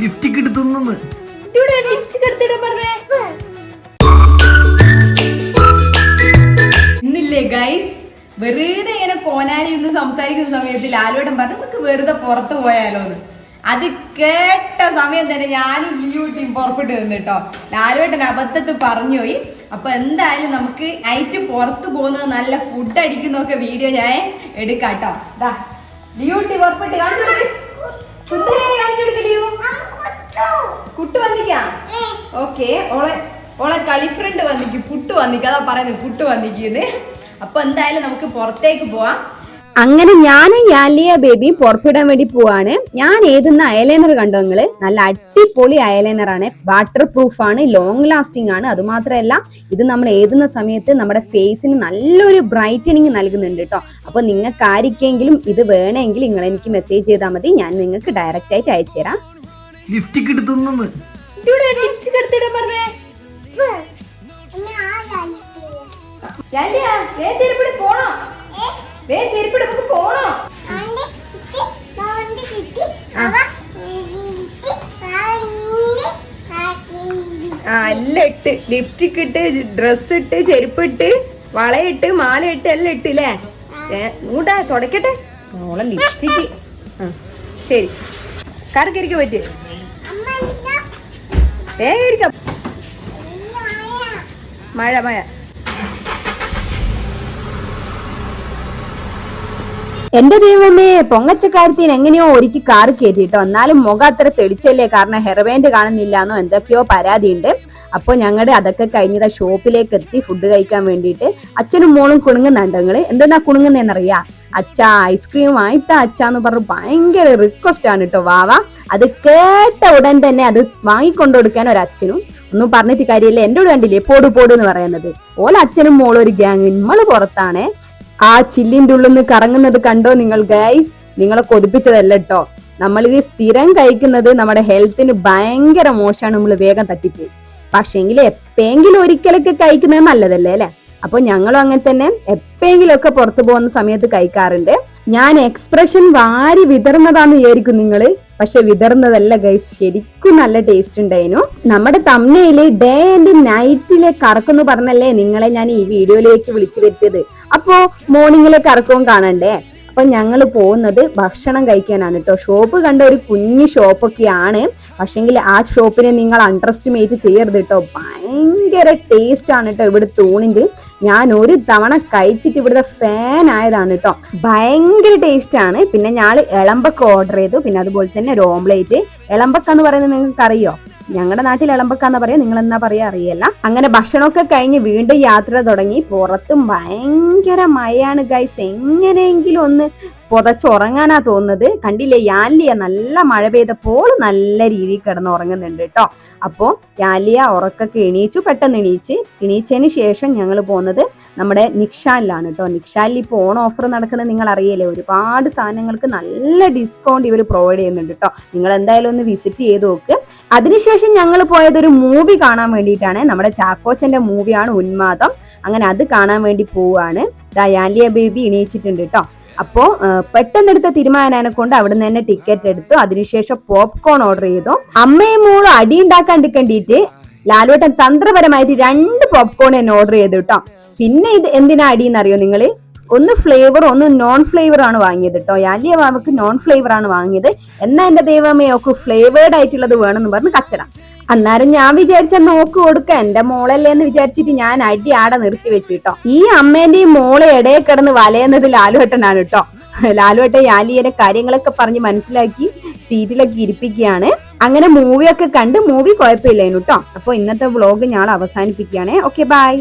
ലിഫ്റ്റിക്ക് എടുത്തുന്നു ഇന്നില്ലേ guys, വെറുതെ ഇങ്ങനെ കോനാലി നിന്ന് സംസാരിക്കുന്ന സമയത്ത് ലാലുവേട്ടൻ പറഞ്ഞു നമുക്ക് വെറുതെ പുറത്തു പോയാലോന്ന്. അത് കേട്ട സമയം തന്നെ ഞാനും ലിയൂട്ടിയും പുറപ്പെട്ട് നിന്നിട്ടോ. ലാലുവേട്ടൻ അബദ്ധത്തിൽ പറഞ്ഞുപോയി. അപ്പൊ എന്തായാലും നമുക്ക് നൈറ്റ് പുറത്തു പോകുന്നത് നല്ല ഫുഡ് അടിക്കുന്നൊക്കെ വീഡിയോ ഞാൻ എടുക്കാട്ടോ. ലിയൂട്ടി പുറപ്പെട്ട് കുട്ടു വന്നിക്കാ. ഓക്കെ, ഓളെ കളി ഫ്രണ്ട് വന്നിക്ക്, പുട്ടു വന്നിക്ക്. അതാ പറയുന്നത്, പുട്ടു വന്നിക്കുന്നത്. അപ്പൊ എന്തായാലും നമുക്ക് പുറത്തേക്ക് പോവാം. അങ്ങനെ ഞാനും യാലിയ ബേബിയും പുറപ്പെടാൻ വേണ്ടി പോവാണ്. ഞാൻ ഏതുന്ന അയലൈനർ കണ്ടോ നിങ്ങള്? നല്ല അടിപൊളി അയലൈനർ ആണ്, വാട്ടർ പ്രൂഫ് ആണ്, ലോങ് ലാസ്റ്റിംഗ് ആണ്. അത് മാത്രമല്ല ഇത് നമ്മൾ ഏതുന്ന സമയത്ത് നമ്മുടെ ഫേസിന് നല്ലൊരു ബ്രൈറ്റനിങ് നൽകുന്നുണ്ട് കേട്ടോ. അപ്പൊ നിങ്ങൾക്ക് ആർക്കെങ്കിലും ഇത് വേണമെങ്കിൽ നിങ്ങൾ എനിക്ക് മെസ്സേജ് ചെയ്താൽ മതി, ഞാൻ നിങ്ങൾക്ക് ഡയറക്റ്റ് ആയിട്ട് അയച്ചു തരാം. ലിഫ്റ്റിക്ക് എടുത്തുന്നു എല്ലാം ഇട്ട്, ലിപ്സ്റ്റിക് ഇട്ട്, ഡ്രസ് ഇട്ട്, ചെരുപ്പിട്ട്, വളയിട്ട്, മാലയിട്ട് എല്ലാം ഇട്ടില്ലേ. കൂട്ടാ തുടക്കട്ടെ ഓളെ ലിപ്സ്റ്റിക്ക്. ശരി, കറക്കരിക്ക പറ്റ്, വേഗം മഴ മഴ. എന്റെ ദൈവമേ, പൊങ്ങച്ചക്കാരത്തിന് എങ്ങനെയോ ഒരുക്കി കാറ് കയറ്റിട്ടോ. എന്നാലും മുഖം അത്ര തെളിച്ചല്ലേ, കാരണം ഹെയർബാൻഡ് കാണുന്നില്ലാന്നോ എന്തൊക്കെയോ പരാതിയുണ്ട്. അപ്പൊ ഞങ്ങളുടെ അതൊക്കെ കഴിഞ്ഞതാ ഷോപ്പിലേക്ക് എത്തി ഫുഡ് കഴിക്കാൻ വേണ്ടിയിട്ട്. അച്ഛനും മോളും കുണുങ്ങുന്നുണ്ട്. നിങ്ങള് എന്തെന്നാ കുണുങ്ങുന്നേന്നറിയാ? അച്ഛ ഐസ്ക്രീം വാങ്ങിത്ത അച്ഛന്ന് പറഞ്ഞു ഭയങ്കര റിക്വസ്റ്റ് ആണ് കേട്ടോ വാവ. അത് കേട്ട ഉടൻ തന്നെ അത് വാങ്ങിക്കൊണ്ടു കൊടുക്കാൻ ഒരച്ഛനും ഒന്നും പറഞ്ഞിട്ട് കാര്യമില്ല. എന്റെ കൂടെ കണ്ടില്ലേ പോട് പോട് എന്ന് പറയുന്നത്. ഓല അച്ഛനും മോളും ഒരു ഗ്യാങ്, നമ്മള് പുറത്താണ്. ആ ചില്ലിന്റെ ഉള്ളിൽ നിന്ന് കറങ്ങുന്നത് കണ്ടോ നിങ്ങൾ ഗൈസ്? നിങ്ങളെ കൊതിപ്പിച്ചതല്ല കേട്ടോ. നമ്മളിത് സ്ഥിരം കഴിക്കുന്നത് നമ്മുടെ ഹെൽത്തിന് ഭയങ്കര മോശമാണ്, നമ്മൾ വേഗം തട്ടിപ്പോയി. പക്ഷെങ്കിൽ എപ്പെങ്കിലും ഒരിക്കലൊക്കെ കഴിക്കുന്നത് നല്ലതല്ലേ അല്ലെ? അപ്പൊ ഞങ്ങളും അങ്ങനെ തന്നെ എപ്പെങ്കിലും ഒക്കെ പുറത്തു പോകുന്ന സമയത്ത് കഴിക്കാറുണ്ട്. ഞാൻ എക്സ്പ്രഷൻ വാരി വിതർന്നതാന്ന് വിചാരിക്കും നിങ്ങള്, പക്ഷെ വിതർന്നതല്ല ഗൈസ്, ശരിക്കും നല്ല ടേസ്റ്റ് ഉണ്ടായിരുന്നു. നമ്മുടെ തമ്മയില് ഡേ ആൻഡ് നൈറ്റിലെ കറക്കെന്ന് പറഞ്ഞല്ലേ നിങ്ങളെ ഞാൻ ഈ വീഡിയോയിലേക്ക് വിളിച്ചു വരുത്തിയത്. അപ്പോ മോർണിംഗിലെ കറക്കവും കാണണ്ടേ? അപ്പൊ ഞങ്ങൾ പോകുന്നത് ഭക്ഷണം കഴിക്കാനാണ് കേട്ടോ. ഷോപ്പ് കണ്ട ഒരു കുഞ്ഞു ഷോപ്പൊക്കെയാണ്, പക്ഷെങ്കിൽ ആ ഷോപ്പിനെ നിങ്ങൾ അണ്ടർ എസ്റ്റിമേറ്റ് ചെയ്യരുത് കേട്ടോ. ഭയങ്കര ടേസ്റ്റ് ആണ് കേട്ടോ ഇവിടുത്തെ ഊണിന്റെ. ഞാൻ ഒരു തവണ കഴിച്ചിട്ട് ഇവിടുത്തെ ഫാൻ ആയതാണ് കേട്ടോ. ഭയങ്കര ടേസ്റ്റ് ആണ്. പിന്നെ ഞാൻ ഇളമ്പക്ക ഓർഡർ ചെയ്തു, പിന്നെ അതുപോലെ തന്നെ ഒരു ഓംലേറ്റ്. ഇളമ്പക്ക എന്ന് പറയുന്നത് നിങ്ങൾക്ക് അറിയോ? ഞങ്ങളുടെ നാട്ടിൽ ഇളമ്പക്ക എന്ന് പറയാ, നിങ്ങൾ എന്നാ പറയാ അറിയല്ല. അങ്ങനെ ഭക്ഷണമൊക്കെ കഴിഞ്ഞ് വീണ്ടും യാത്ര തുടങ്ങി. പുറത്തും ഭയങ്കര മഴയാണ് ഗൈസ്. എങ്ങനെയെങ്കിലും ഒന്ന് പുതച്ചുറങ്ങാനാ തോന്നുന്നത്. കണ്ടില്ലേ യാലിയ നല്ല മഴ പെയ്തപ്പോൾ നല്ല രീതിയിൽ കിടന്ന് ഉറങ്ങുന്നുണ്ട് കേട്ടോ. അപ്പോ യാലിയ ഉറക്കൊക്കെ പെട്ടെന്ന് എണീച്ചതിന് ശേഷം ഞങ്ങൾ പോകുന്നത് നമ്മുടെ നിക്ഷാലിലാണ് കേട്ടോ. നിക്ഷാലിൽ ഇപ്പോൾ ഓൺ ഓഫർ നടക്കുന്നത് നിങ്ങൾ അറിയില്ലേ, ഒരുപാട് സാധനങ്ങൾക്ക് നല്ല ഡിസ്കൗണ്ട് ഇവർ പ്രൊവൈഡ് ചെയ്യുന്നുണ്ട് കേട്ടോ. നിങ്ങൾ എന്തായാലും ഒന്ന് വിസിറ്റ് ചെയ്ത് നോക്ക്. അതിനുശേഷം ഞങ്ങൾ പോയത് ഒരു മൂവി കാണാൻ വേണ്ടിയിട്ടാണ്. നമ്മുടെ ചാക്കോച്ചന്റെ മൂവിയാണ് ഉന്മാദം. അങ്ങനെ അത് കാണാൻ വേണ്ടി പോവാണ്. യാലിയ ബേബി എണീച്ചിട്ടുണ്ട് കേട്ടോ. അപ്പോ പെട്ടെന്നെടുത്ത തീരുമാനം കൊണ്ട് അവിടുന്ന് തന്നെ ടിക്കറ്റ് എടുത്തു. അതിനുശേഷം പോപ്കോൺ ഓർഡർ ചെയ്തു. അമ്മയും മോളും അടി ഉണ്ടാക്കാണ്ടിരിക്കേണ്ടിട്ട് ലാലുവേട്ടൻ തന്ത്രപരമായിട്ട് 2 പോപ്കോൺ തന്നെ ഓർഡർ ചെയ്തു കേട്ടോ. പിന്നെ ഇത് എന്തിനാ അടിയെന്നറിയോ നിങ്ങള്? ഒന്ന് ഫ്ലേവർ, ഒന്ന് നോൺ ഫ്ലേവർ ആണ് വാങ്ങിയത് കേട്ടോ. യാലിയ ബാബക്ക് നോൺ ഫ്ലേവർ ആണ് വാങ്ങിയത്. എന്നാ എന്റെ ദൈവമേ ഒക്കെ ഫ്ലേവേർഡ് ആയിട്ടുള്ളത് വേണമെന്ന് പറഞ്ഞ് കച്ചട. അന്നേരം ഞാൻ വിചാരിച്ച നോക്ക് കൊടുക്ക, എന്റെ മോളല്ലേ എന്ന് വിചാരിച്ചിട്ട് ഞാൻ അടി ആടെ നിർത്തി വെച്ചു കേട്ടോ. ഈ അമ്മേന്റെയും മോളെ ഇടയിൽ കിടന്ന് വലയുന്നത് ലാലുവേട്ടനാണ് കേട്ടോ. ലാലുവേട്ടൻ യാലിയുടെ കാര്യങ്ങളൊക്കെ പറഞ്ഞ് മനസ്സിലാക്കി സീറ്റിലൊക്കെ ഇരിപ്പിക്കുകയാണ്. അങ്ങനെ മൂവിയൊക്കെ കണ്ട് മൂവി കുഴപ്പമില്ലേനു കേട്ടോ. അപ്പൊ ഇന്നത്തെ വ്ളോഗ് ഞാൻ അവസാനിപ്പിക്കുകയാണ്. Okay, by.